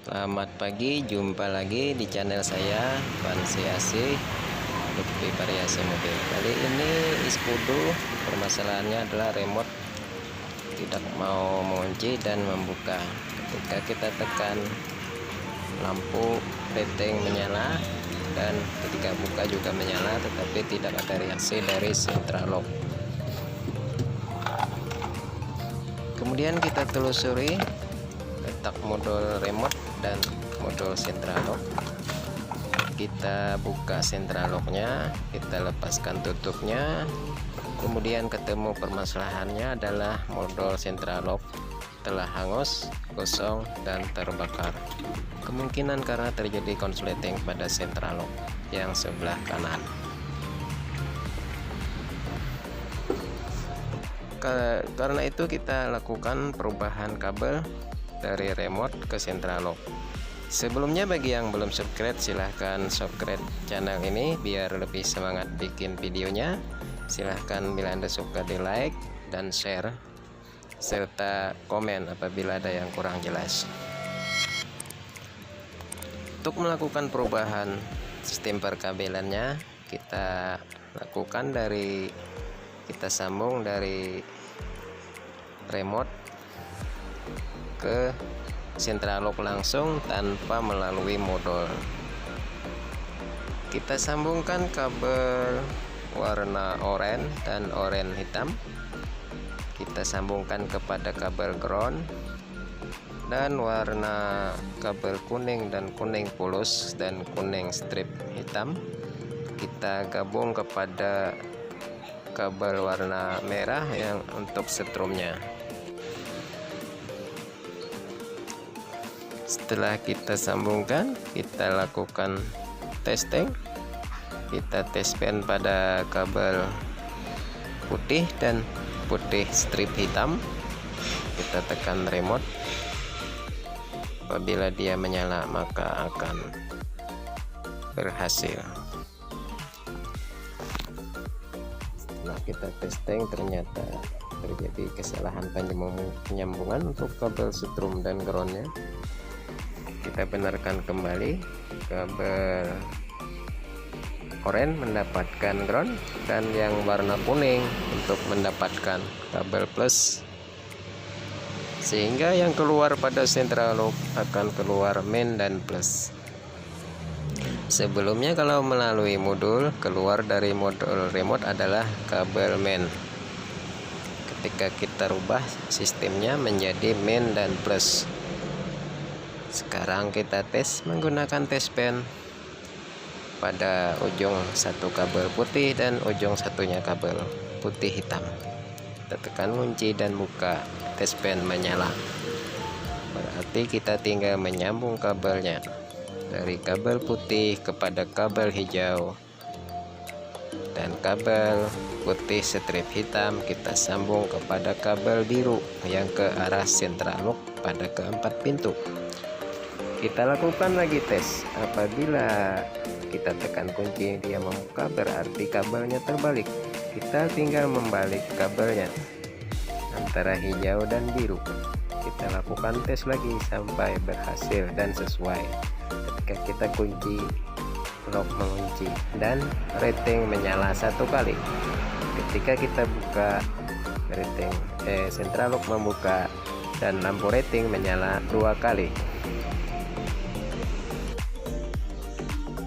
Selamat pagi, jumpa lagi di channel saya Fancy AC Lutfi Variasi Mobil. Kali ini Iskudu permasalahannya adalah remote tidak mau mengunci dan membuka. Ketika kita tekan lampu rating menyala dan ketika buka juga menyala, tetapi tidak ada reaksi dari central lock. Kemudian kita telusuri letak modul remote dan modul central lock. Kita buka central locknya, kita lepaskan tutupnya, kemudian ketemu permasalahannya adalah modul central lock telah hangus, kosong, dan terbakar. Kemungkinan karena terjadi konsleting pada central lock yang sebelah kanan. Karena itu kita lakukan perubahan kabel dari remote ke central lock. Sebelumnya bagi yang belum subscribe, silahkan subscribe channel ini biar lebih semangat bikin videonya. Silahkan bila Anda suka di like dan share, serta komen apabila ada yang kurang jelas. Untuk melakukan perubahan sistem perkabelannya, kita lakukan kita sambung dari remote ke central lock langsung tanpa melalui modul. Kita sambungkan kabel warna oranye dan oranye hitam. Kita sambungkan kepada kabel ground dan warna kabel kuning dan kuning polos dan kuning strip hitam. Kita gabung kepada kabel warna merah yang untuk setrumnya. Setelah kita sambungkan, kita lakukan testing. Kita tespen pada kabel putih dan putih strip hitam. Kita tekan remote. Apabila dia menyala maka akan berhasil. Setelah kita testing, ternyata terjadi kesalahan penyambungan untuk kabel setrum dan groundnya. Kita benarkan kembali. Kabel oranye mendapatkan ground dan yang warna kuning untuk mendapatkan kabel plus, sehingga yang keluar pada central lock akan keluar main dan plus. Sebelumnya kalau melalui modul, keluar dari modul remote adalah kabel main. Ketika kita rubah sistemnya menjadi main dan plus. Sekarang kita tes menggunakan tes pen pada ujung satu kabel putih dan ujung satunya kabel putih hitam. Kita tekan kunci dan buka, tes pen menyala. Berarti kita tinggal menyambung kabelnya dari kabel putih kepada kabel hijau, dan kabel putih strip hitam kita sambung kepada kabel biru yang ke arah central lock pada keempat pintu. Kita lakukan lagi tes. Apabila kita tekan kunci dia membuka, berarti kabelnya terbalik. Kita tinggal membalik kabelnya antara hijau dan biru. Kita lakukan tes lagi sampai berhasil dan sesuai. Ketika kita kunci, lock mengunci dan rating menyala satu kali. Ketika kita buka, rating central lock membuka dan lampu rating menyala dua kali.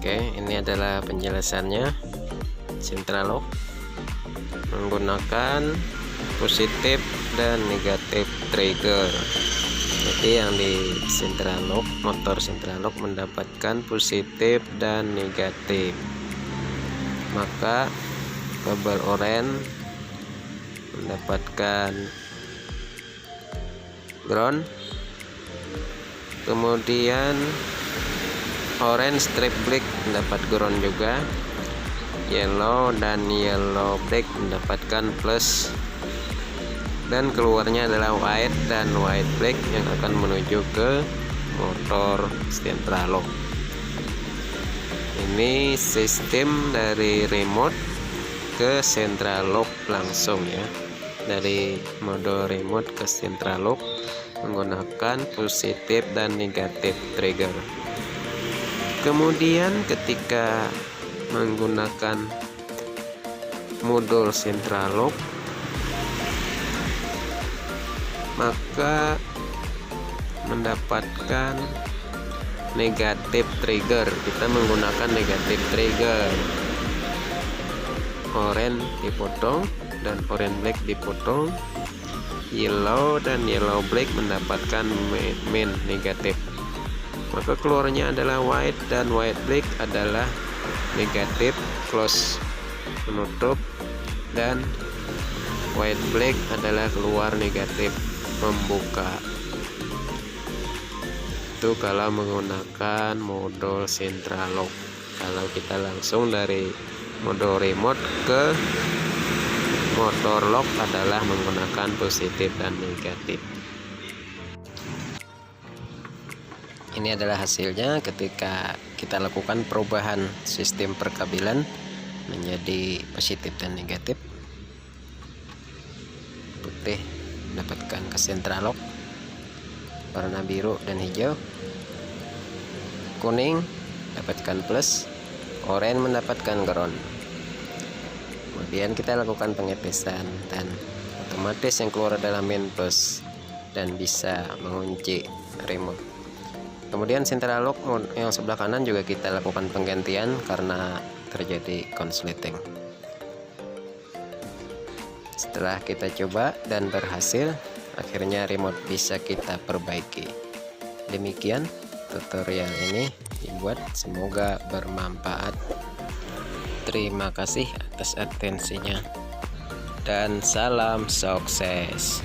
Oke, ini adalah penjelasannya. Central lock menggunakan positif dan negatif trigger. Jadi yang di central lock, motor central lock mendapatkan positif dan negatif. Maka kabel oranye mendapatkan ground, kemudian orange strip black mendapat ground juga, yellow dan yellow black mendapatkan plus, dan keluarnya adalah white dan white black yang akan menuju ke motor central lock. Ini sistem dari remote ke central lock langsung ya, dari modul remote ke central lock menggunakan positif dan negatif trigger. Kemudian ketika menggunakan modul central lock, maka mendapatkan negatif trigger. Kita menggunakan negatif trigger. Orange dipotong dan orange black dipotong. Yellow dan yellow black mendapatkan main negatif. Maka keluarnya adalah white dan white black adalah negatif close menutup, dan white black adalah keluar negatif membuka. Itu kalau menggunakan modul central lock. Kalau kita langsung dari modul remote ke motor lock adalah menggunakan positif dan negatif. Ini adalah hasilnya ketika kita lakukan perubahan sistem perkabelan menjadi positif dan negatif. Putih mendapatkan ke central lock, warna biru dan hijau. Kuning dapatkan plus, oranye mendapatkan ground. Kemudian kita lakukan pengetesan dan otomatis yang keluar adalah main plus dan bisa mengunci remote. Kemudian central lock yang sebelah kanan juga kita lakukan penggantian karena terjadi konsleting. Setelah kita coba dan berhasil, akhirnya remote bisa kita perbaiki. Demikian tutorial ini dibuat, semoga bermanfaat. Terima kasih atas atensinya dan salam sukses.